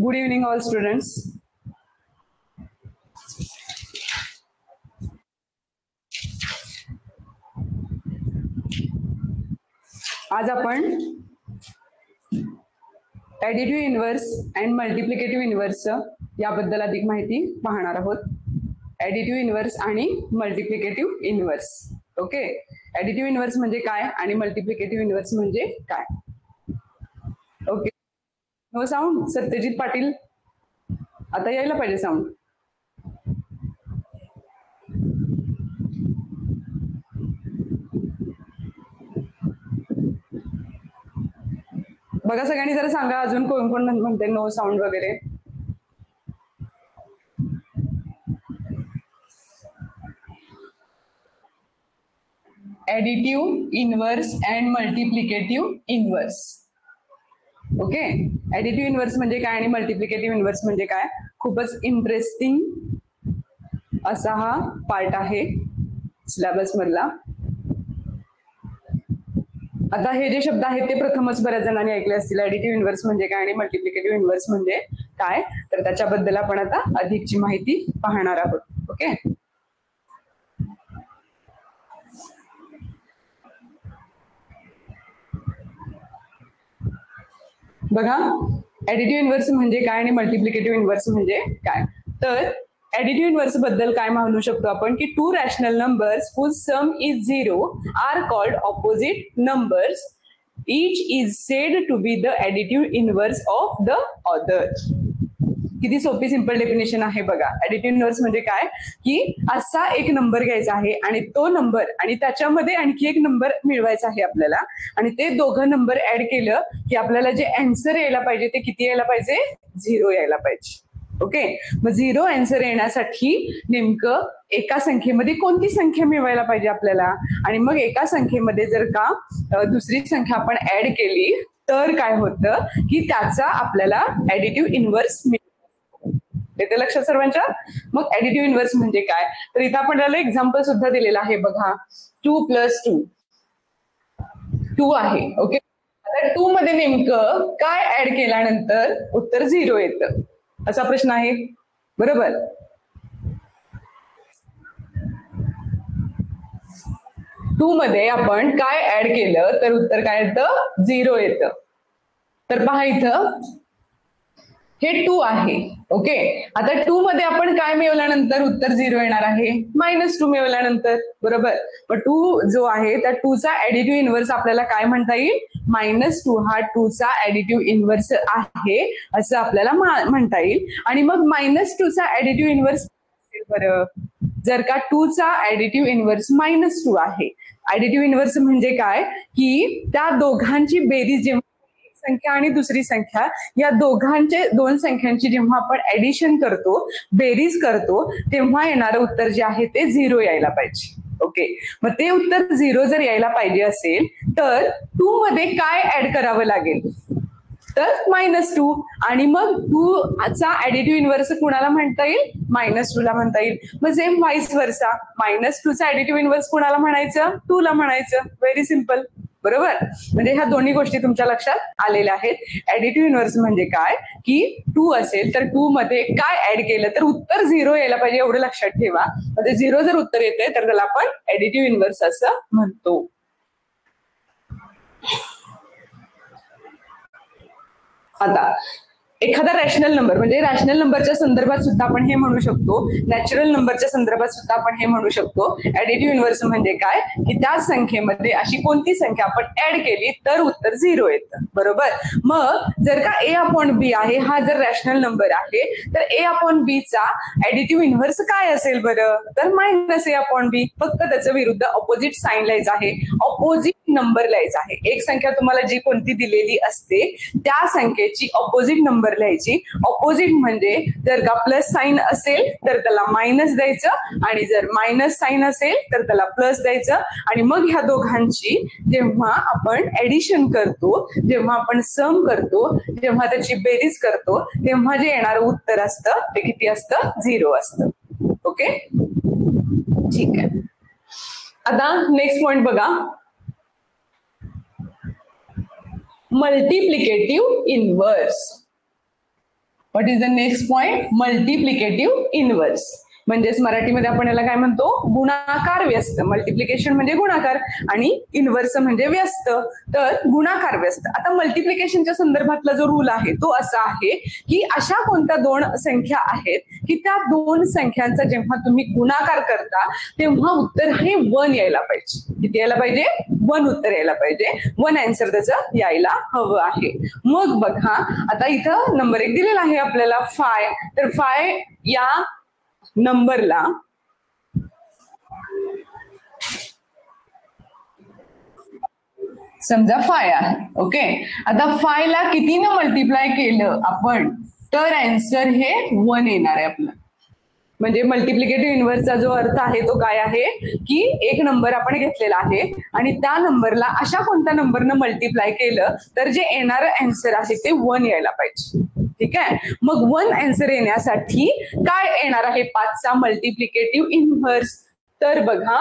Good evening, all students. आज आपण additive inverse and multiplicative inverse याबद्दल अधिक माहिती पाहणार आहोत. ॲडिटिव्ह इन्व्हर्स आणि multiplicative inverse. Okay, additive inverse म्हणजे काय आणि मल्टिप्लिकेटिव्ह इन्व्हर्स म्हणजे काय. Okay, no sound. Satyajit Patil, आता यायला पाहिजे साऊंड. बघा सगळ्यांनी जरा सांगा अजून कोण कोण म्हणते नो साऊंड वगैरे. Additive inverse and multiplicative inverse. Okay, additive inverse म्हणजे काय आणि मल्टिप्लिकेटिव्ह इन्व्हर्स म्हणजे काय, खूपच इंटरेस्टिंग असा हा पार्ट आहे सिलेबस मधला. आता हे जे शब्द आहेत ते प्रथमच बऱ्याच जणांनी ऐकले असतील. ॲडिटिव्ह इन्व्हर्स म्हणजे काय आणि मल्टिप्लिकेटिव्ह इन्व्हर्स म्हणजे काय, तर त्याच्याबद्दल आपण आता अधिकची माहिती पाहणार आहोत. ओके, बघा ॲडिटिव्ह इन्व्हर्स म्हणजे काय आणि मल्टिप्लिकेटिव्ह इन्व्हर्स म्हणजे काय. तर ॲडिटिव्ह इन्व्हर्स बद्दल काय म्हणू शकतो आपण की two rational numbers whose sum is 0 are called opposite numbers. Each is said to be the additive inverse of the other. किती सोपी सिंपल डेफिनेशन आहे बघा. ॲडिटिव्ह इन्व्हर्स म्हणजे काय की असा एक नंबर घ्यायचा आहे आणि तो नंबर आणि त्याच्यामध्ये आणखी एक नंबर मिळवायचा आहे आपल्याला आणि ते दोघं नंबर ऍड केलं की आपल्याला जे आन्सर यायला पाहिजे ते किती यायला पाहिजे, 0 यायला पाहिजे. ओके, मग 0 आन्सर येण्यासाठी नेमकं एका संख्येमध्ये कोणती संख्या मिळवायला पाहिजे आपल्याला आणि मग एका संख्येमध्ये जर का दुसरी संख्या आपण ऍड केली तर काय होतं की त्याचा आपल्याला ॲडिटिव्ह इन्व्हर्स मिळतो. येते लक्षात सर्वांच्या. मग ॲडिटिव्ह इन्व्हर्स म्हणजे काय, तर इथं आपण त्याला एक्झाम्पल सुद्धा दिलेलं आहे बघा. 2 + 2 2 आहे. ओके, आता 2 मध्ये नेमकं काय ऍड केल्यानंतर उत्तर 0 येतं असा प्रश्न आहे, बरोबर. 2 मध्ये आपण काय ऍड केलं तर उत्तर काय येतं, 0 येतं. तर पहा इथं हे 2 आहे. ओके, आता 2 मध्ये आपण काय मिळवल्यानंतर उत्तर 0 येणार आहे, -2 मिळवल्यानंतर, बरोबर. मग 2 जो आहे त्या 2 चा ॲडिटिव्ह इन्व्हर्स आपल्याला काय म्हणता येईल, -2 हा 2 चा ॲडिटिव्ह इन्व्हर्स आहे असं आपल्याला म्हणता येईल. आणि मग -2 चा ॲडिटिव्ह इन्व्हर्स बरं, जर का 2 चा ॲडिटिव्ह इन्व्हर्स -2 आहे. ॲडिटिव्ह इन्व्हर्स म्हणजे काय की त्या दोघांची बेरीज जेव्हा संख्या आणि दुसरी संख्या या दोन संख्यांची जेव्हा आपण ऍडिशन करतो, बेरीज करतो, तेव्हा येणारं उत्तर जे आहे ते 0 यायला पाहिजे. ओके, मग ते उत्तर 0 जर यायला पाहिजे असेल तर 2 मध्ये काय ऍड करावं लागेल, तर -2. आणि मग 2 चा ॲडिटिव्ह इन्व्हर्स कुणाला म्हणता येईल, -2 ला म्हणता येईल. मग सेम वाईस वर्सा, -2 चा ॲडिटिव्ह इन्व्हर्स कुणाला म्हणायचं, 2 ला म्हणायचं. व्हेरी सिम्पल, बरोबर. म्हणजे ह्या दोन्ही गोष्टी तुमच्या लक्षात आलेल्या आहेत. ॲडिटिव्ह इन्व्हर्स म्हणजे काय की 2 असेल तर 2 मध्ये काय ऍड केलं तर उत्तर 0 यायला पाहिजे, एवढं लक्षात ठेवा. म्हणजे 0 जर उत्तर येते तर त्याला आपण ॲडिटिव्ह इन्व्हर्स असं म्हणतो. आता एखादा रॅशनल नंबर म्हणजे रॅशनल नंबरच्या संदर्भात सुद्धा आपण हे म्हणू शकतो, नॅचरल नंबरच्या संदर्भात सुद्धा आपण हे म्हणू शकतो. ॲडिटिव्ह इन्व्हर्स म्हणजे काय की त्या संख्येमध्ये अशी कोणती संख्या आपण ऍड केली तर उत्तर 0 येतं, बरोबर. मग जर का A/B आहे, हा जर रॅशनल नंबर आहे तर A/B चा ॲडिटिव्ह इन्व्हर्स काय असेल बरं, तर -A/B. फक्त त्याचं विरुद्ध ऑपोजिट साईन लिहायचं आहे, ऑपोजिट नंबर लिहायचा आहे. एक संख्या तुम्हाला जी कोणती दिलेली असते त्या संख्येची ऑपोजिट नंबर लिहायची. ऑपोजिट म्हणजे जर का प्लस साईन असेल तर त्याला मायनस द्यायचं आणि जर मायनस साईन असेल तर त्याला प्लस द्यायचं. आणि मग ह्या दोघांची जेव्हा आपण ऍडिशन करतो, जेव्हा आपण सम करतो, जेव्हा त्याची बेरीज करतो, तेव्हा जे येणारं उत्तर असतं ते किती असतं, 0 असतं. ओके, ठीक आहे. आता नेक्स्ट पॉइंट बघा, multiplicative inverse. What is the next point? Multiplicative inverse. म्हणजेच मराठीमध्ये आपण याला काय म्हणतो? गुणाकार व्यस्त. मल्टिप्लिकेशन म्हणजे गुणाकार आणि इनव्हर्स म्हणजे व्यस्त. तर गुणाकार व्यस्त. आता मल्टिप्लिकेशनच्या संदर्भातला जो रूल आहे तो असा आहे की अशा कोणत्या दोन संख्या आहेत की त्या दोन संख्यांचा जेव्हा तुम्ही गुणाकार करता तेव्हा उत्तर हे 1 यायला पाहिजे. किती यायला पाहिजे? 1 उत्तर यायला पाहिजे. 1 आन्सर त्याचं यायला हवं आहे. मग बघा आता इथं नंबर 1 दिलेला आहे आपल्याला 5. तर 5 या नंबरला समजा 5 आहे. ओके, आता 5 ला कितीनं मल्टिप्लाय केलं आपण तर आन्सर हे 1 येणार आहे आपलं. म्हणजे मल्टिप्लिकेटिव्ह इनव्हर्सचा जो अर्थ आहे तो काय आहे की एक नंबर आपण घेतलेला आहे आणि त्या नंबरला अशा कोणत्या नंबरनं मल्टिप्लाय केलं तर जे येणारं आन्सर आहे ते 1 यायला पाहिजे. ठीक आहे, मग 1 आन्सर येण्यासाठी काय येणार आहे 5चा मल्टिप्लिकेटिव्ह इनव्हर्स? तर बघा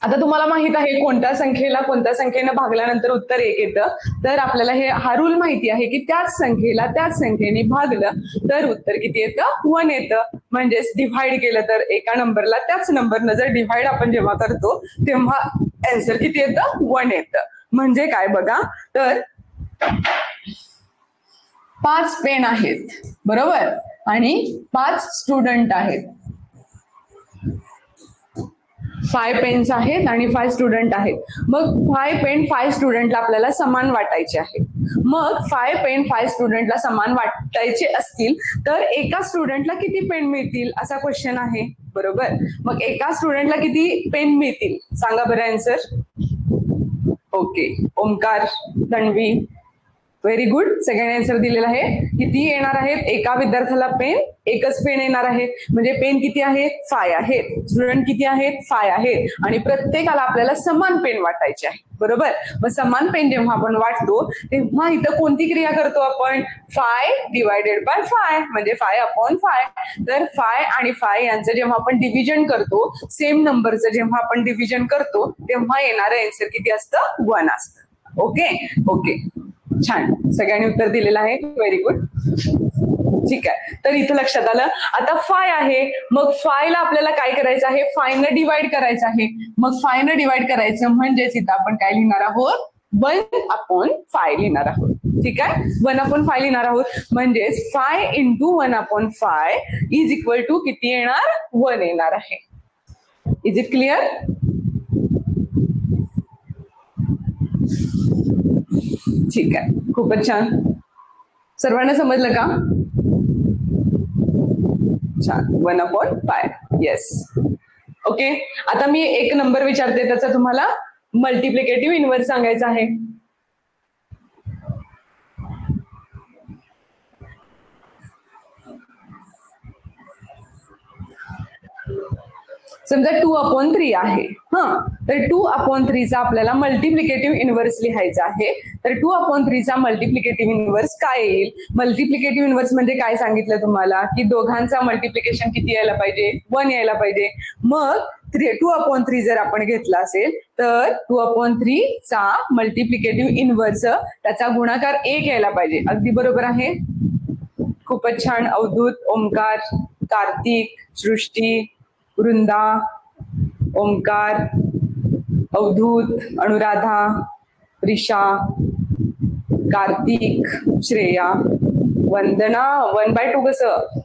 आता तुम्हाला माहित आहे कोणत्या संख्येला कोणत्या संख्येनं भागल्यानंतर उत्तर 1 येतं. तर आपल्याला हा रूल माहिती आहे की त्याच संख्येला त्याच संख्येने भागलं तर उत्तर किती येतं? 1 येतं. म्हणजेच डिव्हाइड केलं तर एका नंबरला त्याच नंबरनं जर डिव्हाइड आपण जेव्हा करतो तेव्हा आन्सर किती येतं? 1 येतं. म्हणजे काय बघा, तर 5 पेन आहेत बरोबर आणि 5 स्टुडंट आहेत. 5 पेन्स आहेत आणि 5 स्टुडंट आहेत. मग 5 पेन 5 स्टुडंटला आपल्याला समान वाटायचे आहे. मग 5 पेन 5 स्टुडंटला समान वाटायचे असतील तर एका स्टुडंटला किती पेन मिळतील असा क्वेश्चन आहे बरोबर. मग एका स्टुडंटला किती पेन मिळतील सांगा बरं answer. Okay, Omkar, Tanvi, very good. Second answer दिलेला आहे. किती येणार आहेत? एका विद्यार्थ्याला पेन एकच पेन येणार आहे. म्हणजे पेन किती आहेत? 5 आहेत. स्टुडंट किती आहेत? 5 आहेत. आणि प्रत्येकाला आपल्याला समान पेन वाटायचे आहे बरोबर. मग समान पेन जेव्हा आपण वाटतो तेव्हा इथं कोणती क्रिया करतो आपण? 5 डिवायडेड बाय 5 म्हणजे 5 अपॉन 5. तर 5 आणि 5 यांचं जेव्हा आपण डिव्हिजन करतो सेम नंबरचं जेव्हा आपण डिव्हिजन करतो तेव्हा येणारं आन्सर किती असतं? 1 असतं. ओके ओके, छान, सगळ्यांनी उत्तर दिलेलं आहे. Very good. ठीक आहे, तर इथं लक्षात आलं. आता 5 आहे, मग 5 ला आपल्याला काय करायचं आहे? 5 न डिवाइड करायचं आहे. मग 5 न डिवाइड करायचं म्हणजेच इथं आपण काय लिहिणार आहोत? 1 अपॉन 5 लिहिणार आहोत. ठीक आहे, 1 अपॉन 5 लिहिणार आहोत. म्हणजेच 5 into 1 upon 5 is equal to किती येणार? 1 येणार आहे. Is it clear? ठीक आहे, खूपच छान. सर्वांना समजलं का? छान. 1 अपॉन 5. येस. ओके, आता मी एक नंबर विचारते त्याचा तुम्हाला मल्टिप्लिकेटिव्ह इनव्हर्स सांगायचा आहे. समजा 2/3 आहे. तर 2/3चा आपल्याला मल्टिप्लिकेटिव्ह इनव्हर्स लिहायचा आहे. तर 2/3चा मल्टिप्लिकेटिव्ह इनव्हर्स काय येईल? मल्टिप्लिकेटिव्ह इनव्हर्स म्हणजे काय सांगितलं तुम्हाला की दोघांचा मल्टिप्लिकेशन किती यायला पाहिजे? 1 यायला पाहिजे. मग 2/3 जर आपण घेतला असेल तर 2/3चा मल्टिप्लिकेटिव्ह इनव्हर्स त्याचा गुणाकार 1 यायला पाहिजे. अगदी बरोबर आहे. खूपच छान. अवधूत, ओमकार, कार्तिक, सृष्टी, वृंदा, ओमकार, अवधूत, अनुराधा, रिषा, कार्तिक, श्रेया, वंदना. 1/2 कसं?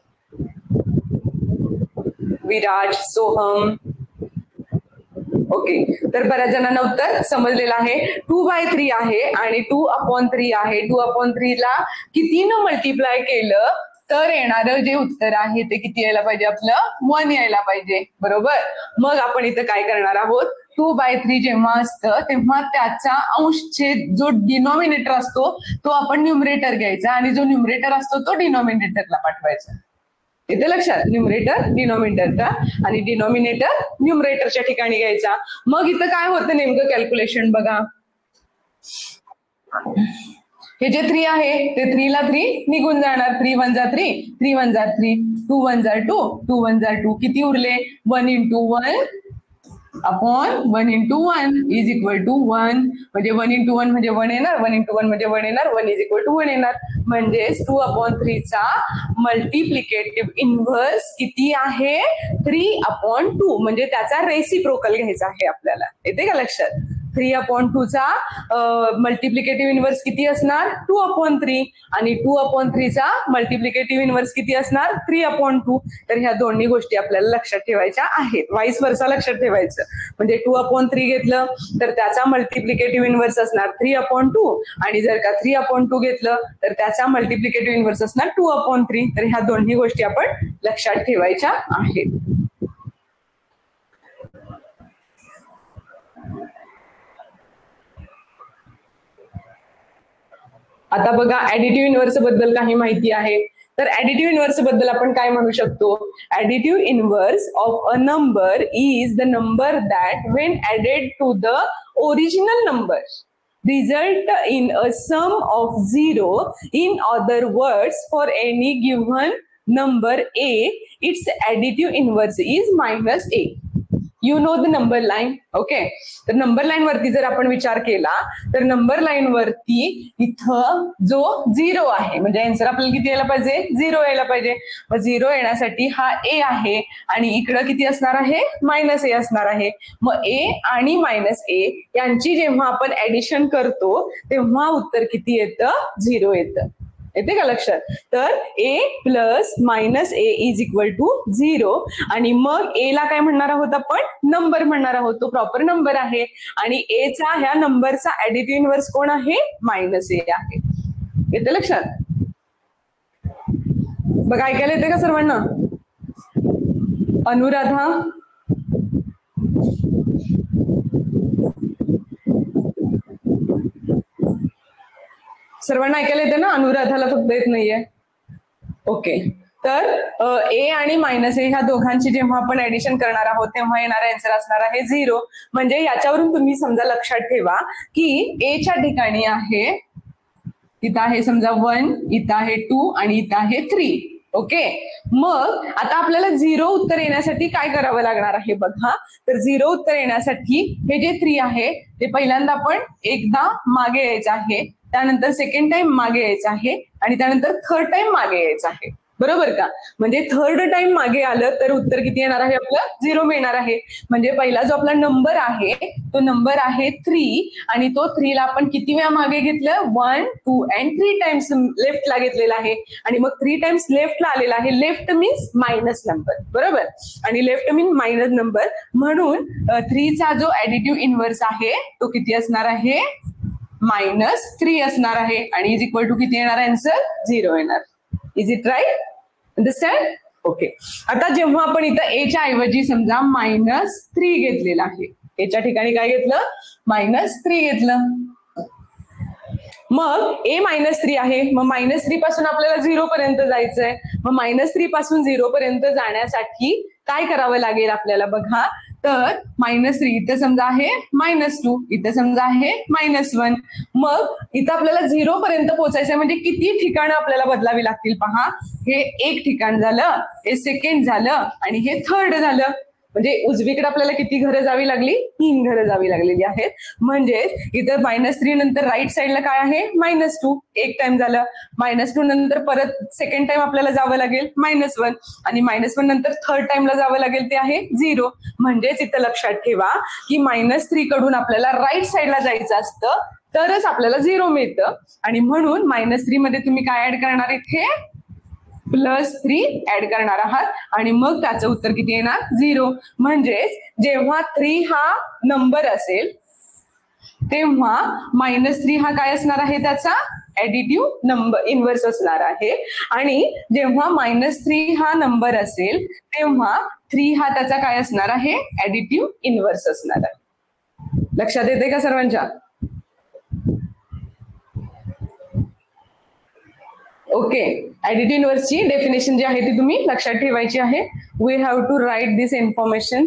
विराज, सोहम. ओके, तर बऱ्याच जणांना उत्तर समजलेलं आहे. 2/3 आहे आणि 2/3 आहे. 2/3 ला कितीनं मल्टिप्लाय केलं तर येणारं जे उत्तर आहे ते किती यायला पाहिजे? आपलं 1 यायला पाहिजे बरोबर. मग आपण इथं काय करणार आहोत? 2/3 जेव्हा असतं तेव्हा त्याचा अंशछेद जो डिनॉमिनेटर असतो तो आपण न्यूमरेटर घ्यायचा आणि जो न्यूमरेटर असतो तो डिनॉमिनेटरला पाठवायचा. इथे लक्षात, न्यूमरेटर डिनॉमिनेटरचा आणि डिनॉमिनेटर न्यूमरेटरच्या ठिकाणी घ्यायचा. मग इथं काय होतं नेमकं कॅल्क्युलेशन बघा. हे जे 3 आहे ते 3 ला 3 निघून जाणार. 3 1 जा 3, 3 1 जा 3, 2 1 जा 2, 2 1 जा 2. किती उरले? 1 into 1 upon 1 into 1 is equal to 1. म्हणजे 1 इंटू 1 म्हणजे 1 येणार, 1 इंटू 1 म्हणजे 1 येणार, 1 इज इक्वल टू 1 येणार. म्हणजेच 2/3 मल्टिप्लिकेटिव्ह इन्व्हर्स किती आहे 3/2 म्हणजे त्याचा रेसिप्रोकल घ्यायचा आहे आपल्याला. येते का लक्षात? 3/2 मल्टिप्लिकेटिव्ह इन्व्हर्स किती असणार 2/3 आणि 2/3 मल्टिप्लिकेटिव्ह इन्व्हर्स किती असणार 3/2. तर ह्या दोन्ही गोष्टी आपल्याला लक्षात ठेवायच्या आहेत. वाईस वर्सा लक्षात ठेवायचं. म्हणजे 2/3 घेतलं तर त्याचा मल्टिप्लिकेटिव्ह इन्व्हर्स असणार 3/2 आणि जर का 3/2 घेतलं तर त्याचा मल्टिप्लिकेटिव्ह इन्व्हर्स असणार 2/3. तर ह्या दोन्ही गोष्टी आपण लक्षात ठेवायच्या आहेत. आता बघा ऍडिटिव्ह इन्व्हर्स बद्दल काही माहिती आहे. तर ऍडिटिव्ह इन्व्हर्स बद्दल आपण काय म्हणू शकतो? Additive inverse of a number is the number that when added to the original number result in a sum of 0. In other words, for any given number a, its additive inverse is -a. You know the number line. Okay, तर number line वरती जर आपण विचार केला तर number line वरती इथं जो 0 आहे म्हणजे आन्सर आपल्याला किती यायला पाहिजे 0 यायला पाहिजे. मग 0 येण्यासाठी हा ए आहे आणि इकडं किती असणार आहे -a असणार आहे. मग ए आणि -a यांची जेव्हा आपण ऍडिशन करतो तेव्हा उत्तर किती येतं 0 येतं. येते का लक्षात? तर A plus -a is equal to 0 आणि मग ए ला काय म्हणणार आहोत आपण नंबर म्हणणार आहोत. तो प्रॉपर नंबर आहे आणि ए चा ह्या नंबरचा ऍडिटिव्ह इन्व्हर्स कोण आहे -a आहे. येते लक्षात? बघा ऐकायला येते का सर्वांना? अनुराधा सर्वांना ऐकायला येते ना? अनुराधाला फक्त येत नाहीये. ओके, तर ए आणि -a ह्या दोघांची जेव्हा आपण ऍडिशन करणार आहोत तेव्हा येणारा आन्सर असणार आहे 0. म्हणजे याच्यावरून तुम्ही समजा लक्षात ठेवा की ए च्या ठिकाणी आहे, इथं आहे समजा 1, इथं आहे 2 आणि इथं आहे 3. ओके, मग आता आपल्याला 0 उत्तर येण्यासाठी काय करावं लागणार आहे बघा. तर 0 उत्तर येण्यासाठी हे जे 3 आहे ते पहिल्यांदा आपण एकदा मागे यायचं आहे, त्यानंतर सेकंड टाइम मागे यायचं आहे आणि त्यानंतर थर्ड टाइम मागे यायचं आहे. बरोबर का? म्हणजे थर्ड टाइम मागे आलं तर उत्तर किती येणार आहे आपलं 0 मिळणार आहे. म्हणजे पहिला जो आपला नंबर आहे तो नंबर आहे 3 आणि तो 3 ला आपण किती वेळा मागे घेतलं 1, 2 अँड 3 टाइम्स लेफ्टला घेतलेला आहे आणि मग 3 टाइम्स लेफ्टला आलेला आहे. Left means minus number. बरोबर, आणि लेफ्ट मीन मायनस नंबर म्हणून 3 चा जो ऍडिटिव्ह इन्व्हर्स आहे तो किती असणार आहे -3 असणार आहे आणि इज इक्वल टू किती येणार आन्सर 0 येणार. Is it right? Understand? Okay, आता जेव्हा आपण इथं ए च्या ऐवजी समजा -3 घेतलेला आहे, एच्या ठिकाणी काय घेतलं -3 घेतलं, मग ए -3 आहे, मग -3 पासून आपल्याला 0 पर्यंत जायचंय. मग -3 पासून 0 पर्यंत जाण्यासाठी काय करावं लागेल आपल्याला बघा. तर -3 इथं समजा आहे -2, इथं समजा आहे -1. मग इथं आपल्याला 0 पर्यंत पोहोचायचं म्हणजे किती ठिकाणं आपल्याला बदलावी लागतील पहा. हे एक ठिकाण झालं, हे सेकंड झालं आणि हे थर्ड झालं. म्हणजे उजवीकडे आपल्याला किती घरं जावी लागली 3 घरं जावी लागलेली आहेत. म्हणजे इथं -3 नंतर राईट साईडला काय आहे -2 एक टाइम झालं. -2 नंतर परत सेकंड टाइम आपल्याला जावं लागेल -1 आणि -1 नंतर थर्ड टाइमला जावं लागेल ते आहे 0. म्हणजेच इथं लक्षात ठेवा की -3 कडून आपल्याला राईट साईडला जायचं असतं तरच आपल्याला 0 मिळतं आणि म्हणून -3 मध्ये तुम्ही काय ऍड करणार इथे +3 ऍड करणार आहात आणि मग त्याचं उत्तर किती येणार 0. म्हणजेच जेव्हा 3 हा नंबर असेल तेव्हा -3 हा काय असणार आहे त्याचा ऍडिटिव्ह नंबर इन्व्हर्स असणार आहे आणि जेव्हा -3 हा नंबर असेल तेव्हा 3 हा त्याचा काय असणार आहे ऍडिटिव्ह इन्व्हर्स असणार आहे. लक्षात येते का सर्वांच्या? ओके, ऍडिटिव्ह इन्व्हर्सची डेफिनेशन जी आहे ती तुम्ही लक्षात ठेवायची आहे. We have to write this information.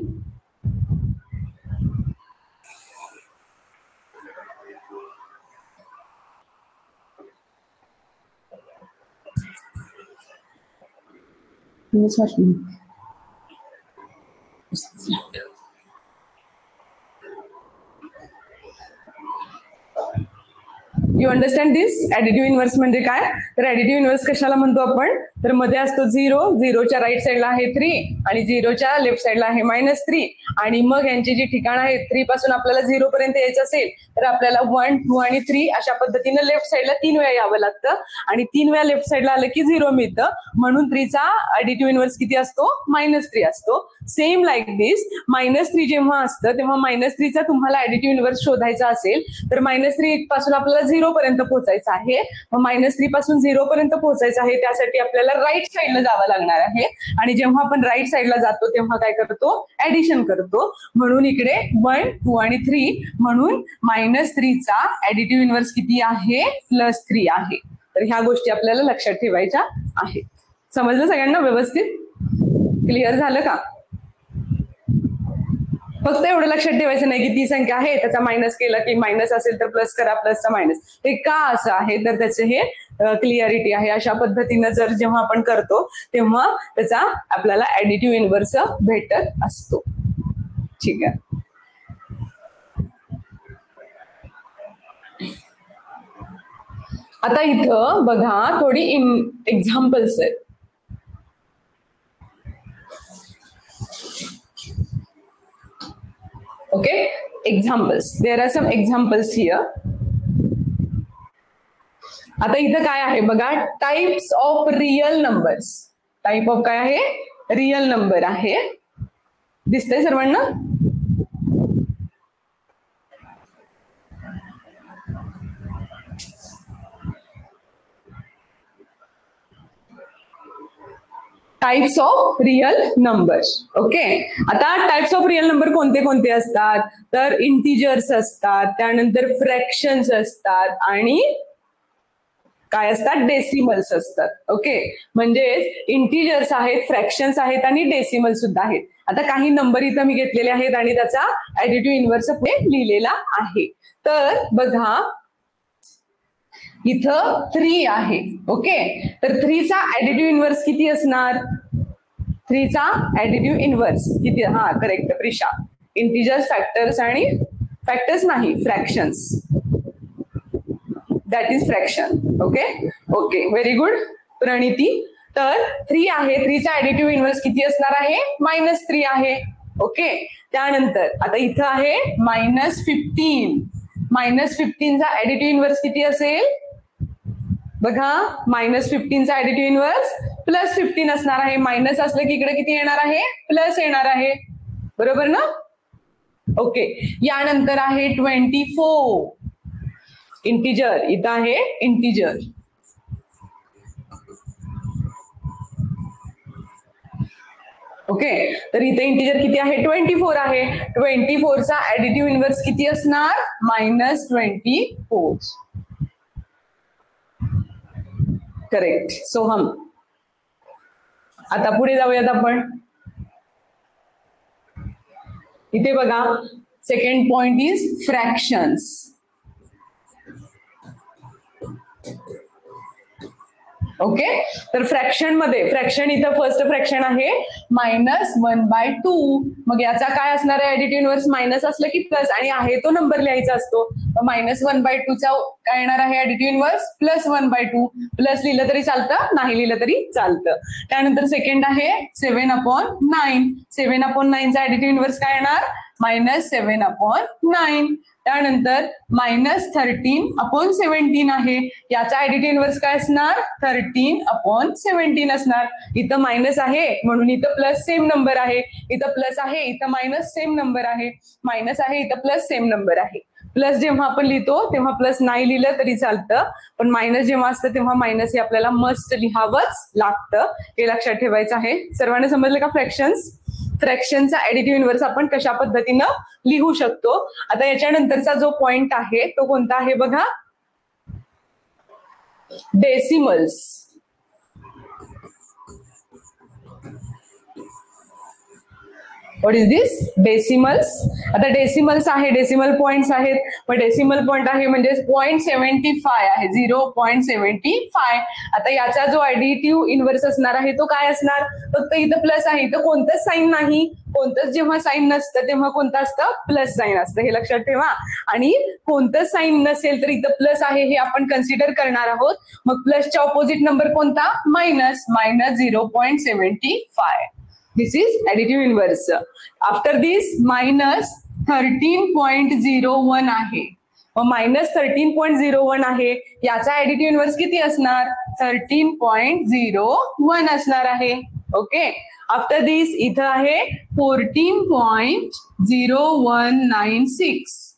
You understand? Understand this? Additive inverse म्हणजे काय? तर ऍडिटिव्ह इन्व्हर्स कशाला म्हणतो आपण? तर मध्ये असतो 0, 0च्या राईट साईडला आहे 3 आणि 0च्या लेफ्ट साईडला आहे -3 आणि मग यांची जी ठिकाण आहेत 3 पासून आपल्याला 0 पर्यंत यायचं असेल तर आपल्याला 1, 2 आणि 3 अशा पद्धतीनं लेफ्ट साईडला 3 वेळा यावं लागतं आणि 3 वेळा लेफ्ट साईडला आलं की 0 मिळतं, म्हणून 3चा ऍडिटिव्ह इन्व्हर्स किती असतो? -3 असतो. सेम लाईक दिस, -3 जेव्हा असतं तेव्हा -3चा तुम्हाला ऍडिटिव्ह इन्व्हर्स शोधायचा असेल तर -3 पासून आपल्याला 0 पर्यंत पोहोचायचं आहे. मग -3 पासून 0 पर्यंत पोहोचायचं आहे, त्यासाठी आपल्याला राईट साईडला जावं लागणार आहे आणि जेव्हा आपण राईट साईडला जातो तेव्हा काय करतो? ऍडिशन करतो. म्हणून इकडे 1, 2 आणि 3 म्हणून -3चा ऍडिटिव्ह इन्व्हर्स किती आहे? +3 आहे. तर ह्या गोष्टी आपल्याला लक्षात ठेवायच्या आहेत. समजलं सगळ्यांना व्यवस्थित? क्लिअर झालं का? फक्त एवढं लक्षात ठेवायचं नाही की ती संख्या आहे त्याचा मायनस केला की मायनस असेल तर प्लस करा, प्लसचा मायनस. हे का असं आहे तर त्याचे हे क्लिअरिटी आहे. अशा पद्धतीनं जर जेव्हा आपण करतो तेव्हा त्याचा आपल्याला ऍडिटिव्ह इन्व्हर्स भेटत असतो. ठीक आहे. आता इथं बघा थोडी एक्झाम्पल्स आहेत. Okay, examples. There are some examples here. आता इथं काय आहे बघा, types of real numbers. Type of काय आहे? रियल नंबर आहे. दिसतंय सर्वांना? Types of real numbers. Okay, आता टाइप्स ऑफ रियल नंबर कोणते कोणते असतात? तर इंटिजर्स असतात, त्यानंतर फ्रॅक्शन्स असतात आणि काय असतात? डेसिमल्स असतात. ओके, म्हणजे इंटिजर्स आहेत, फ्रॅक्शन्स आहेत आणि डेसिमल सुद्धा आहेत. आता काही नंबर इथं मी घेतलेले आहेत आणि त्याचा ऍडिटिव्ह इन्व्हर्स पुढे लिहिलेला आहे. तर बघा इथं 3 आहे. ओके, तर 3चा ऍडिटिव्ह इन्व्हर्स किती असणार? 3चा ऍडिटिव्ह इन्व्हर्स किती? हा करेक्ट प्रिशा. इंटिजर्स, फॅक्टर्स आणि फॅक्टर्स नाही, fractions. That is fraction. Okay okay, very good Praniti. तर 3 आहे, 3चा ऍडिटिव्ह इन्व्हर्स किती असणार आहे? -3 आहे. ओके, त्यानंतर आता इथं आहे -15. -15चा ऍडिटिव्ह इन्व्हर्स किती असेल? बघा, -15चा ऍडिटिव्ह इन्व्हर्स +15 असणार आहे. मायनस असलं की इकडे किती येणार आहे? प्लस येणार आहे. बरोबर ना? ओके, यानंतर आहे 24. इंटिजर, इथं आहे इंटिजर. ओके, तर इथे इंटिजर किती आहे? 24 आहे. 24चा ऍडिटिव्ह इन्व्हर्स किती असणार? -24. करेक्ट सोहम. आता पुढे जाऊयात आपण. इथे बघा, second point is fractions. Okay, तर फ्रॅक्शन मध्ये, फ्रॅक्शन इथं फर्स्ट फ्रॅक्शन आहे -1/2. मग याचा काय असणार आहे ऍडिटिव्ह इन्व्हर्स? मायनस असलं की प्लस आणि आहे तो नंबर लिहायचा असतो. -1/2चा काय येणार आहे ऍडिटिव्ह इन्व्हर्स? +1/2. प्लस लिहिलं तरी चालतं, नाही लिहिलं तरी चालतं. त्यानंतर सेकंड आहे 7/9. 7/9चा ऍडिटिव्ह इन्व्हर्स काय येणार? -7/9. त्यानंतर -13/17 आहे. याचा ऍडिटिव्ह इन्व्हर्स काय असणार? 13/17 असणार. इथं मायनस आहे म्हणून इथं प्लस सेम नंबर आहे. इथं प्लस आहे, इथं मायनस सेम नंबर आहे. मायनस आहे, इथं प्लस सेम नंबर आहे. प्लस जेव्हा आपण लिहितो तेव्हा प्लस नाही लिहिलं तरी चालतं, पण मायनस जेव्हा असतं तेव्हा मायनस हे आपल्याला मस्ट लिहावंच लागतं. हे लक्षात ठेवायचं आहे. सर्वांना समजलं का फ्रॅक्शन्स? फ्रॅक्शनचा ऍडिटिव्ह इन्व्हर्स आपण कशा पद्धतीनं लिहू शकतो. आता याच्यानंतरचा जो पॉइंट आहे तो कोणता आहे बघा? Decimals. What is this? Decimals. आता डेसिमल्स आहे, डेसिमल पॉइंट्स आहेत, मग डेसिमल पॉइंट आहे म्हणजे 0.75 आहे, 0.75. आता याचा जो ऍडिटिव्ह इन्व्हर्स असणार आहे तो काय असणार? फक्त इथं प्लस आहे, इथं कोणतंच साईन नाही, कोणतंच जेव्हा साईन नसतं तेव्हा कोणतं असतं? प्लस साईन असतं, हे लक्षात ठेवा. आणि कोणतंच साईन नसेल तर इथं प्लस आहे हे आपण कन्सिडर करणार आहोत. मग प्लसच्या ऑपोजिट नंबर कोणता? Minus. Minus 0.75. This is additive inverse. After this minus 13.01 आहे. मायनस 13.01 आहे, याचा ऍडिटिव्ह इन्व्हर्स किती असणार? 13.01 असणार आहे. ओके. आफ्टर दिस इथं आहे 14.0196.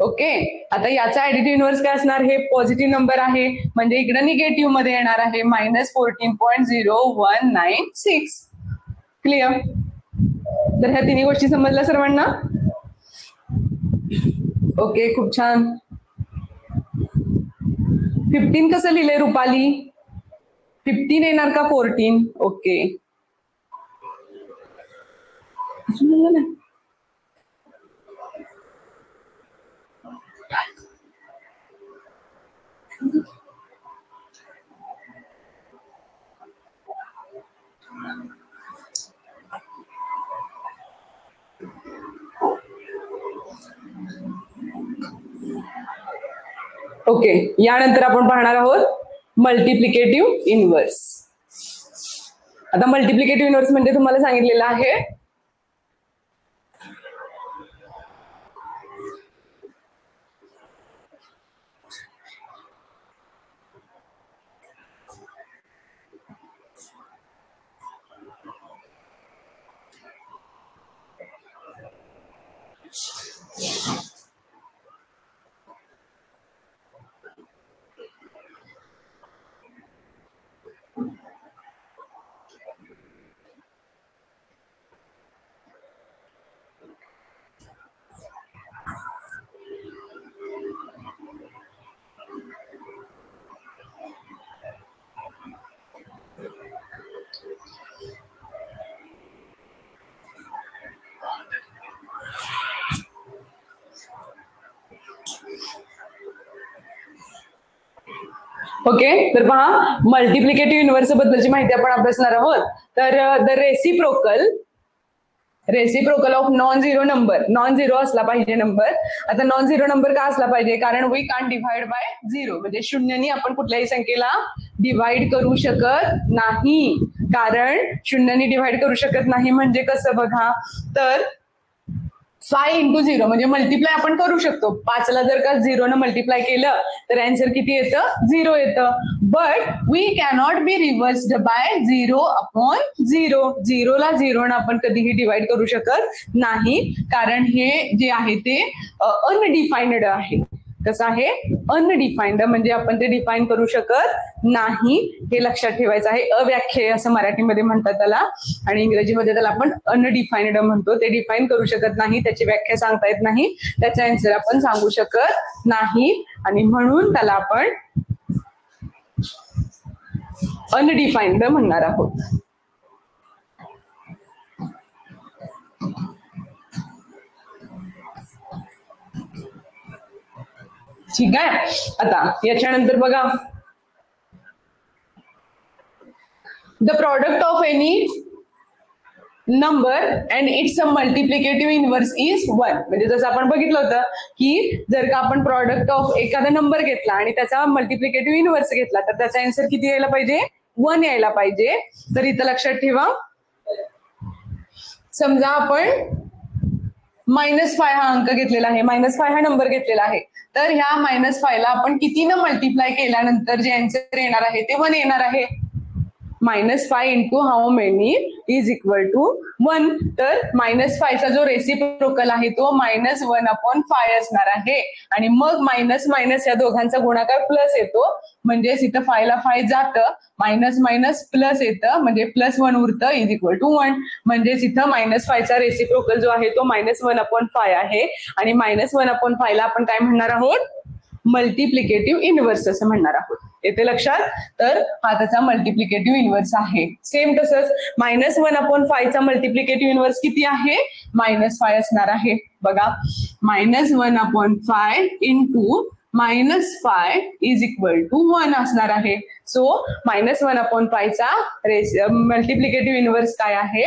ओके. आता याचा ऍडिटिव्ह इन्व्हर्स काय असणार? हे पॉझिटिव्ह नंबर आहे म्हणजे इकडे निगेटिव्ह मध्ये येणार आहे, मायनस 14.0196. क्लिअर? तर ह्या तिन्ही गोष्टी समजल्या सर्वांना? ओके, खूप छान. 15 कसं लिहिलंय रुपाली? 15 येणार का 14? ओके. ओके, यानंतर आपण पाहणार आहोत मल्टिप्लिकेटिव्ह इन्व्हर्स. आता मल्टिप्लिकेटिव्ह इन्व्हर्स म्हणजे तुम्हाला सांगितलेलं आहे ओके. तर पहा, मल्टिप्लिकेटिव्ह इन्व्हर्स बद्दलची माहिती आपण अभ्यासणार आहोत. तर the reciprocal of non zero number, non zero असला पाहिजे नंबर. आता नॉन झिरो नंबर का असला पाहिजे? कारण we can't divide by zero, म्हणजे शून्यानी आपण कुठल्याही संख्येला डिवाइड करू शकत नाही. कारण शून्यानी डिवाइड करू शकत नाही म्हणजे कसं बघा, तर 5 इंटू 0 म्हणजे मल्टिप्लाय आपण करू शकतो. 5ला जर का 0 न मल्टिप्लाय केलं तर आन्सर किती येतं? 0 येतं. But we cannot be reversed by 0 upon 0. 0ला 0 न आपण कधीही डिवाइड करू शकत नाही, कारण हे जे आहे ते अनडिफाईन्ड आहे. कसं आहे? अनडिफाईन्ड, म्हणजे आपण ते डिफाईन करू शकत नाही, हे लक्षात ठेवायचं आहे. अव्याख्येय असं मराठीमध्ये म्हणतात त्याला, आणि इंग्रजीमध्ये त्याला आपण अनडिफाईन्ड म्हणतो. ते डिफाईन करू शकत नाही, त्याची व्याख्या सांगता येत नाही, त्याचा आन्सर आपण सांगू शकत नाही, आणि म्हणून त्याला आपण अनडिफाईन्ड म्हणणार आहोत. ठीक आहे. आता याच्यानंतर बघा, the product of any number and it's a multiplicative inverse is 1. म्हणजे जसं आपण बघितलं होतं की जर का आपण प्रॉडक्ट ऑफ एखादा नंबर घेतला आणि त्याचा मल्टिप्लिकेटिव्ह इन्व्हर्स घेतला तर त्याचा आन्सर किती यायला पाहिजे? 1 यायला पाहिजे. तर इथं लक्षात ठेवा, समजा आपण -5 हा अंक घेतलेला आहे, -5 हा नंबर घेतलेला आहे, तर ह्या -5 ला आपण कितीनं मल्टिप्लाय केल्यानंतर जे आन्सर येणार आहे ते 1 येणार आहे. -5 into how many is equal to 1. तर -5 चा जो रेसिप्रोकल आहे तो -1/5 असणार आहे, आणि मग मायनस मायनस या दोघांचा गुणाकार प्लस येतो, म्हणजेच इथं 5 ला 5 जातं, मायनस मायनस प्लस येतं, म्हणजे +1 उरतं इज इक्वल टू 1. म्हणजेच इथं -5 चा रेसिप्रोकल जो आहे तो -1/5 आहे, आणि -1/5 ला आपण काय म्हणणार आहोत? मल्टिप्लिकेटिव्ह इनव्हर्स असं म्हणणार आहोत. येते लक्षात? तर हा त्याचा मल्टिप्लिकेटिव्ह इनव्हर्स आहे. सेम तसंच -1/5 चा मल्टिप्लिकेटिव्ह इनव्हर्स किती आहे? -5 असणार आहे. बघा, -1/5 इंटू -5 इज इक्वल टू 1 असणार आहे. सो -1/5 चा मल्टिप्लिकेटिव्ह इनव्हर्स काय आहे?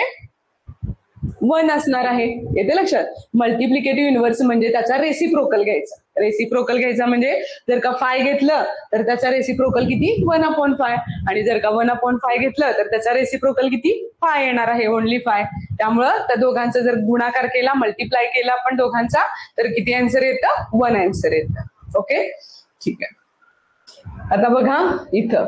1 असणार आहे. येते लक्षात? मल्टिप्लिकेटिव्ह इनव्हर्स म्हणजे त्याचा रेसिप्रोकल घ्यायचा. रेसिप्रोकल घ्यायचा म्हणजे जर का 5 घेतलं तर त्याचा रेसिप्रोकल किती? 1/5. आणि जर का 1/5 घेतलं तर त्याचा रेसिप्रोकल किती? 5 येणार आहे, ओनली 5. त्यामुळं त्या दोघांचा जर गुणाकार केला, मल्टिप्लाय केला आपण दोघांचा, तर किती आन्सर येतं? 1 आन्सर येतं. ओके, ठीक आहे. आता बघा इथं,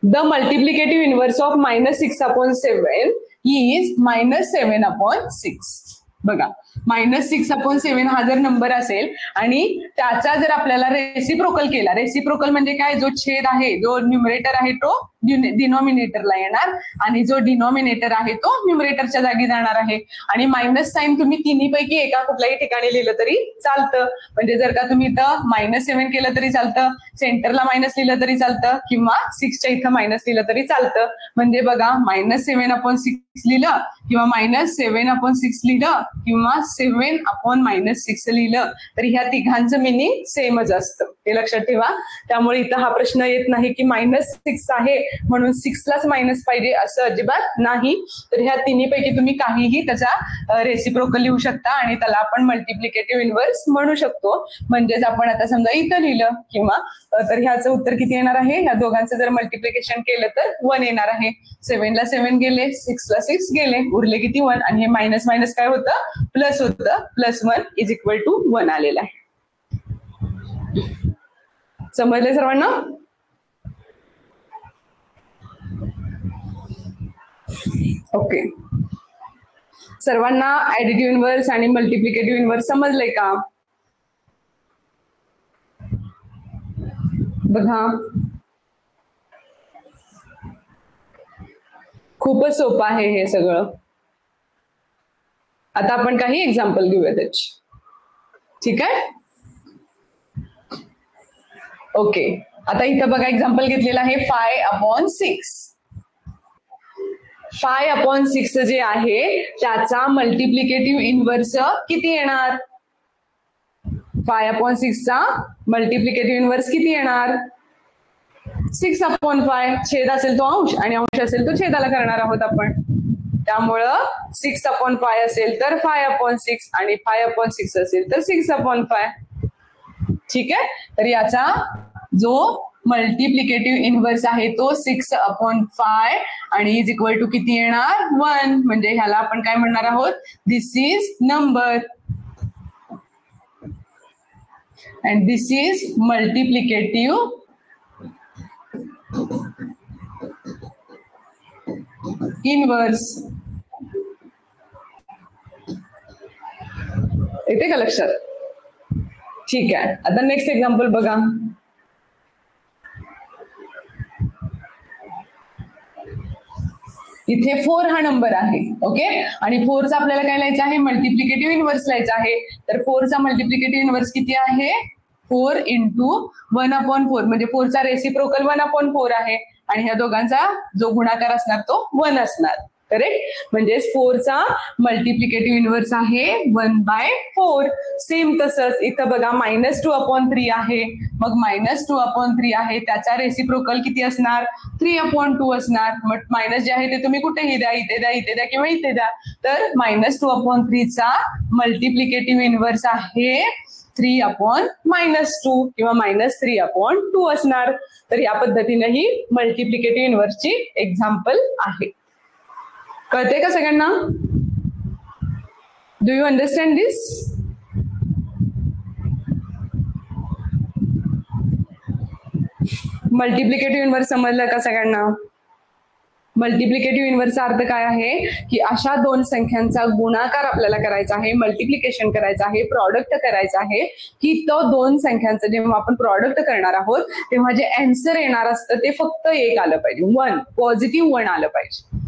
the multiplicative inverse of -6/7 is -7/6. बघा, -6/7 हा जर नंबर असेल आणि त्याचा जर आपल्याला रेसिप्रोकल केला, रेसिप्रोकल म्हणजे काय? जो छेद आहे, जो न्यूमरेटर आहे तो डिनॉमिनेटरला येणार आणि जो डिनॉमिनेटर आहे तो न्यूमरेटरच्या जागी जाणार आहे. आणि मायनस साईन तुम्ही तिन्हीपैकी एका कुठल्याही ठिकाणी लिहिलं तरी चालतं. म्हणजे जर का तुम्ही इथं -7 केलं तरी चालतं, सेंटरला मायनस लिहिलं तरी चालतं, किंवा 6च्या इथं मायनस लिहिलं तरी चालतं. म्हणजे बघा, -7/6 लिहिलं किंवा -7/6 लिहिलं किंवा 7/-6 लिहिलं तर ह्या तिघांचं मिनिंग सेमच असतं. हे लक्षात ठेवा. त्यामुळे इथं हा प्रश्न येत नाही की -6 आहे म्हणून 6लाच मायनस पाहिजे, असं अजिबात नाही. तर ह्या तिन्हीपैकी तुम्ही काहीही त्याचा रेसिप्रोकल लिहू शकता आणि त्याला आपण मल्टिप्लिकेटिव्ह इनव्हर्स म्हणू शकतो. म्हणजेच आपण आता समजा इथं लिहिलं किंवा तर ह्याचं उत्तर किती येणार आहे? ह्या दोघांचं जर मल्टिप्लिकेशन केलं तर 1 येणार आहे. 7ला 7 गेले, 6ला 6 गेले, उरले किती? 1. आणि हे मायनस मायनस काय होतं? प्लस होतं. +1 इज इक्वल टू 1 आलेलं आहे. समजले सर्वांना? ओके, सर्वांना ऍडिटिव्ह इनव्हर्स आणि मल्टिप्लिकेटिव्ह इनव्हर्स समजले का? बघा, खूपच सोपं आहे हे सगळं. आता आपण काही एक्झाम्पल घेऊया त्याची. ठीक आहे? ओके, आता इथं बघा एक्झाम्पल घेतलेलं आहे 5/6. 5/6 जे आहे त्याचा मल्टिप्लिकेटिव्ह इनव्हर्स किती येणार? 5/6 चा मल्टिप्लिकेटिव्ह इनव्हर्स किती येणार? 6/5. छेद असेल तो अंश आणि अंश असेल तो छेदाला करणार आहोत आपण. त्यामुळं 6/5 असेल तर 5/6 आणि 5/6 असेल तर 6/5. ठीक आहे? तर याचा जो मल्टिप्लिकेटिव्ह इनव्हर्स आहे तो 6/5 आणि इज इक्वल टू किती येणार? 1. म्हणजे ह्याला आपण काय म्हणणार आहोत? This is number and this is multiplicative inverse. येते का लक्षात? ठीक आहे. आता नेक्स्ट एक्झाम्पल बघा. इथे 4 हा नंबर आहे. ओके, आणि 4चा आपल्याला काय लिहायचं आहे? मल्टिप्लिकेटिव्ह इनव्हर्स लिहायचा आहे. तर 4चा मल्टिप्लिकेटिव्ह इनव्हर्स किती आहे? 4 इंटू 1/4 म्हणजे 4चा रेसिप्रोकल 1/4 आहे आणि ह्या दोघांचा जो गुणाकार असणार तो 1 असणार. करेक्ट? म्हणजे 4चा मल्टिप्लिकेटिव्ह इनव्हर्स आहे 1/4. सेम तसंच इथं बघा -2/3 आहे. मग -2/3 आहे त्याचा रेसिप्रोकल किती असणार? 3/2 असणार. मग मायनस जे आहे ते तुम्ही कुठेही द्या, इथे द्या, इथे द्या किंवा इथे द्या. तर -2/3 चा मल्टिप्लिकेटिव्ह इनव्हर्स आहे 3/-2 किंवा -3/2 असणार. तर या पद्धतीने ही मल्टिप्लिकेटिव्ह इनव्हर्सची एक्झाम्पल आहे. कळते का सगळ्यांना? Do you understand this? Multiplicative inverse समजलं का सगळ्यांना? मल्टिप्लिकेटिव्ह इनव्हर्सचा अर्थ काय आहे की अशा दोन संख्यांचा गुणाकार आपल्याला करायचा आहे, मल्टिप्लिकेशन करायचं आहे, प्रॉडक्ट करायचं आहे, की तो दोन संख्यांचं जेव्हा आपण प्रॉडक्ट करणार आहोत तेव्हा जे आन्सर येणार असतं ते फक्त 1 आलं पाहिजे, 1 पॉझिटिव्ह 1 आलं पाहिजे.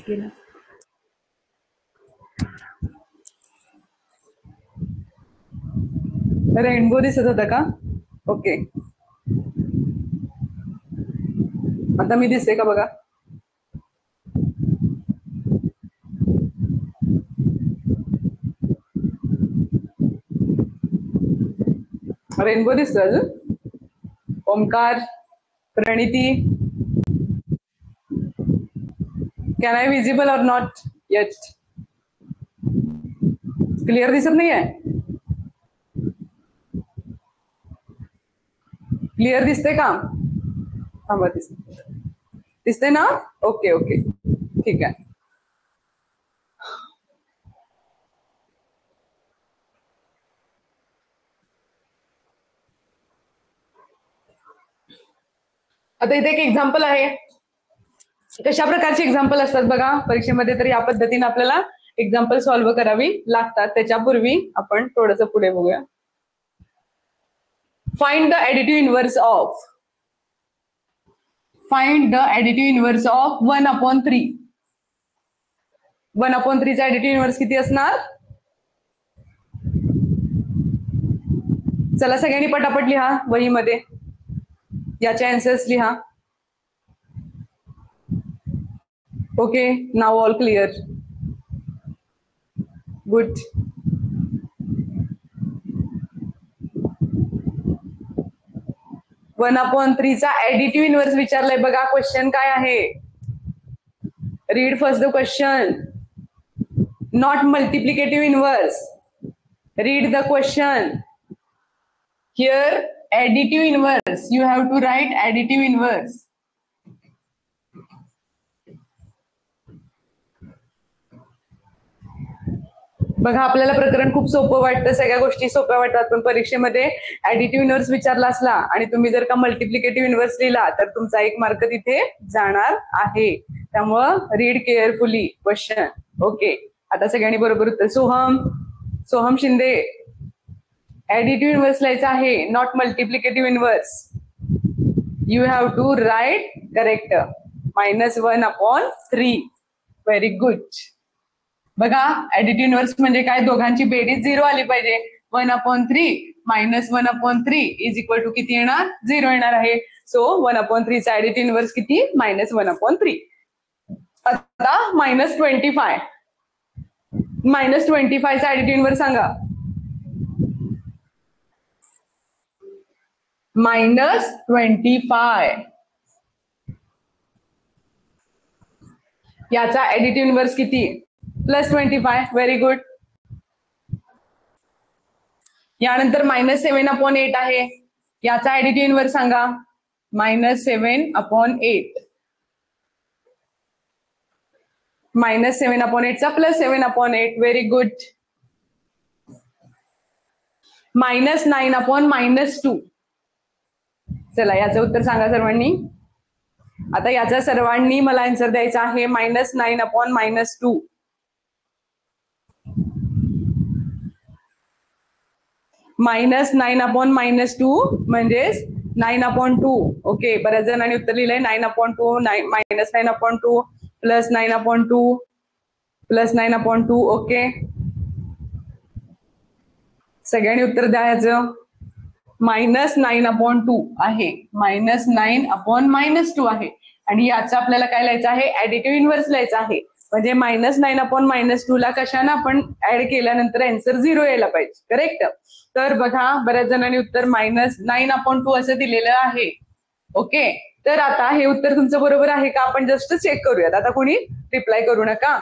केलं. रेनबो दिसत होता का? ओके, आता मी दिसते का बघा. रेनबो दिसतो अजून. Omkar, Praniti, can I visible or not eight? Clear दिसत नाहीये? क्लिअर दिसते का? थांबा, दिसते ना? ओके ओके, ठीक आहे. आता इथे एक एक्झाम्पल आहे. कशा प्रकारचे एक्झाम्पल असतात बघा परीक्षेमध्ये, तर या पद्धतीने आपल्याला एक्झाम्पल सॉल्व्ह करावी लागतात. त्याच्यापूर्वी आपण थोडंसं पुढे बघूया. Find the additive inverse of 1/3. 1/3 चा ऍडिटिव्ह इनव्हर्स किती असणार? चला सगळ्यांनी पटापट लिहा वहीमध्ये, याचे आन्सर्स लिहा. ओके, नाव all clear, good. One upon 3 चा ऍडिटिव्ह इनव्हर्स विचारलाय बघा. क्वेश्चन काय आहे? Read first the question, not multiplicative inverse. Read the question. Here additive inverse, you have to write additive inverse. बघा आपल्याला प्रकरण खूप सोपं वाटतं, सगळ्या गोष्टी सोप्या वाटतात, पण परीक्षेमध्ये ऍडिटिव्ह इनव्हर्स विचारला असला आणि तुम्ही जर का मल्टिप्लिकेटिव्ह इनव्हर्स लिहिला तर तुमचा 1 मार्क तिथे जाणार आहे. त्यामुळं रीड केअरफुली क्वेश्चन. ओके, आता सगळ्यांनी बरोबर उत्तर. सोहम शिंदे, ऍडिटिव्ह इनव्हर्स लिहायचं आहे, not multiplicative inverse. You have to write correct -1/3. Very good. बघा ऍडिटिव्ह इनव्हर्स म्हणजे काय? दोघांची बेरीज 0 आली पाहिजे. 1/3 -1/3 इज इक्वल टू किती येणार? 0 येणार आहे. सो 1/3 चा ऍडिटिव्ह इनव्हर्स किती? -1/3. आता -25. -25 चा ऍडिटिव्ह इनव्हर्स सांगा. -25 याचा ऍडिटिव्ह इनव्हर्स किती? +25. Very good. यानंतर -7/8 आहे, याचा ऍडिटिव्ह इनव्हर्स सांगा. -7/8. -7/8 चा +7/8. Very good. -9/-2. चला याचं उत्तर सांगा सर्वांनी. आता याचा सर्वांनी मला आन्सर द्यायचा आहे. -9/-2. -9/-2 म्हणजेच 9/2. ओके, बऱ्याच जणांनी उत्तर लिहिलंय 9/2, -9/2 +9/2 +9/2. ओके, सगळ्यांनी उत्तर द्यायचं. -9/2 आहे, -9/-2 आहे आणि याचा आपल्याला काय लिहायचं आहे? ऍडिटिव्ह इनव्हर्स लिहायचं आहे. म्हणजे -9/-2 ला कशाने आपण ऍड केल्यानंतर आन्सर 0 यायला पाहिजे. करेक्ट. तर बघा बऱ्याच जणांनी उत्तर -9/2 असं दिलेलं आहे. ओके, तर आता हे उत्तर तुमचं बरोबर आहे का? आपण जस्ट चेक करूयात. आता कोणी रिप्लाय करू नका.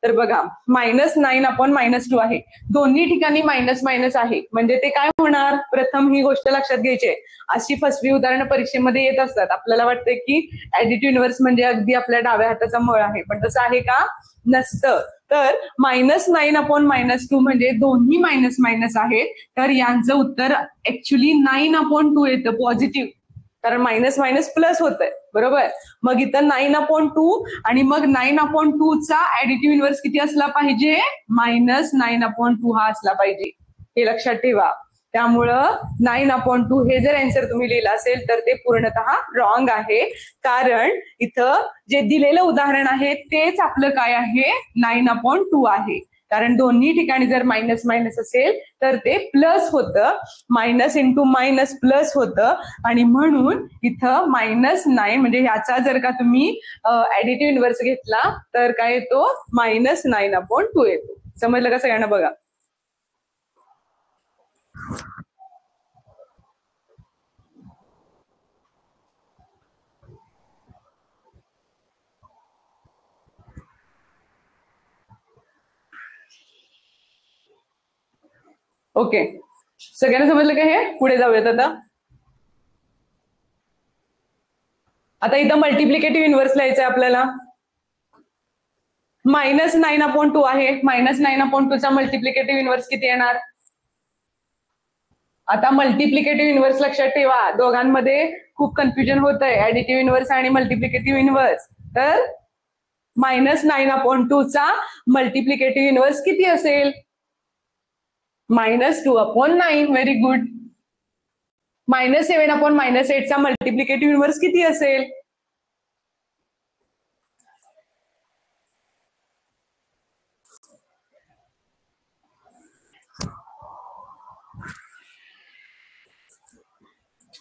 तर बघा -9/-2 आहे, दोन्ही ठिकाणी मायनस मायनस आहे, म्हणजे ते काय होणार? प्रथम ही गोष्ट लक्षात घ्यायची आहे. अशी फसवी उदाहरणं परीक्षेमध्ये येत असतात. आपल्याला वाटतं की ऍडिटिव्ह इनव्हर्स म्हणजे अगदी आपल्या डाव्या हाताचा मळ आहे, पण तसं आहे का? नसतं. तर -9/-2 म्हणजे दोन्ही मायनस मायनस आहेत, तर यांचं उत्तर ऍक्च्युली 9/2 येतं पॉझिटिव्ह, कारण मायनस मायनस प्लस होत आहे. बरोबर. मग इथं 9/2 आणि मग 9/2 चा ऍडिटिव्ह इनव्हर्स किती असला पाहिजे? -9/2 हा असला पाहिजे. हे लक्षात ठेवा. त्यामुळं 9/2 हे जर आन्सर तुम्ही लिहिलं असेल तर ते पूर्णतः रॉंग आहे. कारण इथं जे दिलेलं उदाहरण आहे तेच आपलं काय आहे 9/2 आहे. कारण दोन्ही ठिकाणी जर मायनस मायनस असेल तर ते प्लस होतं, मायनस इंटू मायनस प्लस होतं आणि म्हणून इथं -9 म्हणजे ह्याचा जर का तुम्ही ऍडिटिव्ह इन्व्हर्स घेतला तर काय येतो -9/2 येतो. समजलं का सगळ्यांना? बघा ओके, सगळ्यांना समजलं का? हे पुढे जाऊयात आता इथं मल्टिप्लिकेटिव्ह इन्व्हर्स लिहायचं आहे आपल्याला. -9/2 आहे, -9/2 चा मल्टिप्लिकेटिव्ह इन्व्हर्स किती येणार? आता मल्टिप्लिकेटिव्ह इन्व्हर्स लक्षात ठेवा, दोघांमध्ये खूप कन्फ्युजन होत आहे, ऍडिटिव्ह इन्व्हर्स आणि मल्टिप्लिकेटिव्ह इन्व्हर्स. तर -9/2 चा मल्टिप्लिकेटिव्ह इन्व्हर्स किती असेल? -2/9. Very good. -7/8 चा मल्टिप्लिकेटिव्ह इन्व्हर्स किती असेल?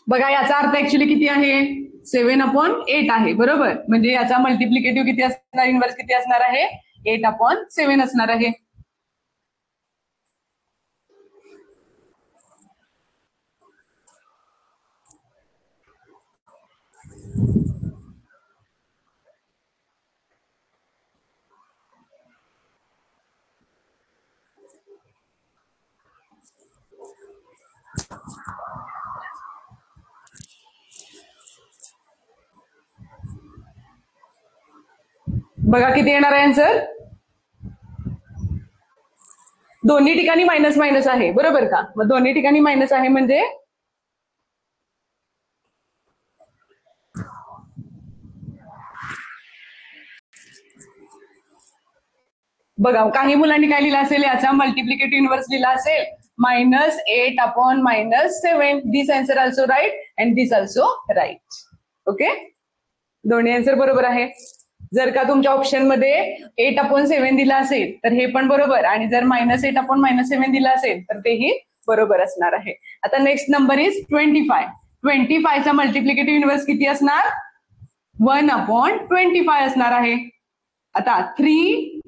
बघा याचा अर्थ ऍक्च्युली किती आहे? 7/8 आहे, बरोबर. म्हणजे याचा मल्टिप्लिकेटिव्ह किती असणार, इन्व्हर्स किती असणार आहे? 8/7 असणार आहे. बघा किती येणार आहे आन्सर? दोन्ही ठिकाणी मायनस मायनस आहे, बरोबर का? मग दोन्ही ठिकाणी मायनस आहे म्हणजे बघा काही मुलांनी काय लिहिलं असेल, याचा मल्टिप्लिकेटिव्ह इन्व्हर्स लिहिला असेल -8/-7. This answer also right and this also right. Okay, दोन्ही आन्सर बरोबर आहे. जर का तुमच्या ऑप्शन मध्ये 8/7 दिला असेल तर हे पण बरोबर, आणि जर -8/-7 दिला असेल तर तेही बरोबर असणार आहे. आता नेक्स्ट नंबर इज 25. 25 चा मल्टिप्लिकेटिव्ह इन्व्हर्स किती असणार? 1/25 असणार आहे. आता 3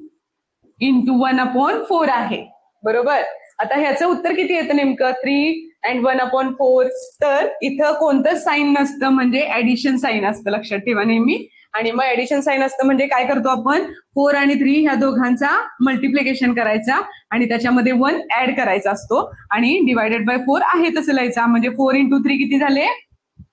× 1/4 आहे, बरोबर. आता ह्याचं उत्तर किती येतं नेमकं? 3 and 1/4. तर इथं कोणतं साईन नसतं, म्हणजे ऍडिशन साईन असतं, लक्षात ठेवा नेहमी. आणि मग ऍडिशन साईन असतं म्हणजे काय करतो आपण? 4 आणि 3 ह्या दोघांचा मल्टिप्लिकेशन करायचा आणि त्याच्यामध्ये 1 ऍड करायचा असतो आणि डिवायडेड बाय 4 आहे तसं लिहायचा. म्हणजे 4 × 3 किती झाले?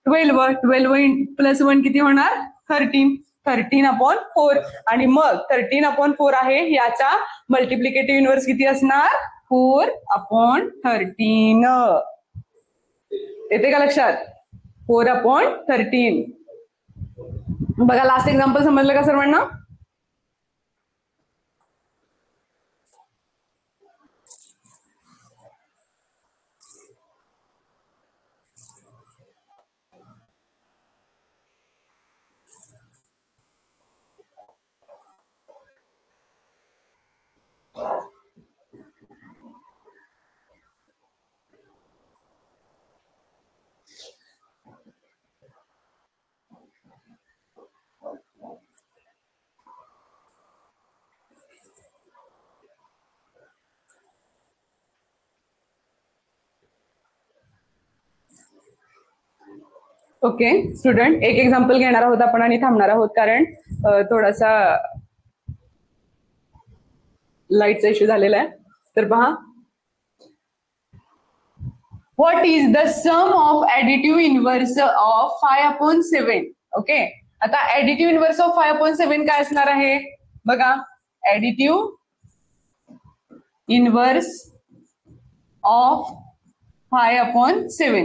12. 12 + 1 किती होणार? 13. 13/4. आणि मग 13/4 आहे, याचा मल्टिप्लिकेटिव्ह इन्व्हर्स किती असणार? 4/13. येते का लक्षात? 4/13. बघा लास्ट एक्झाम्पल समजलं का सर्वांना? ओके स्टुडंट, एक एक्झाम्पल घेणार आहोत आपण आणि थांबणार आहोत, कारण थोडासा लाईटचा इश्यू झालेला आहे. तर पहा, what is the sum of additive inverse of 5/7? Okay, आता ऍडिटिव्ह इन्व्हर्स ऑफ 5/7 काय असणार आहे? बघा, ऍडिटिव्ह इन्व्हर्स ऑफ 5/7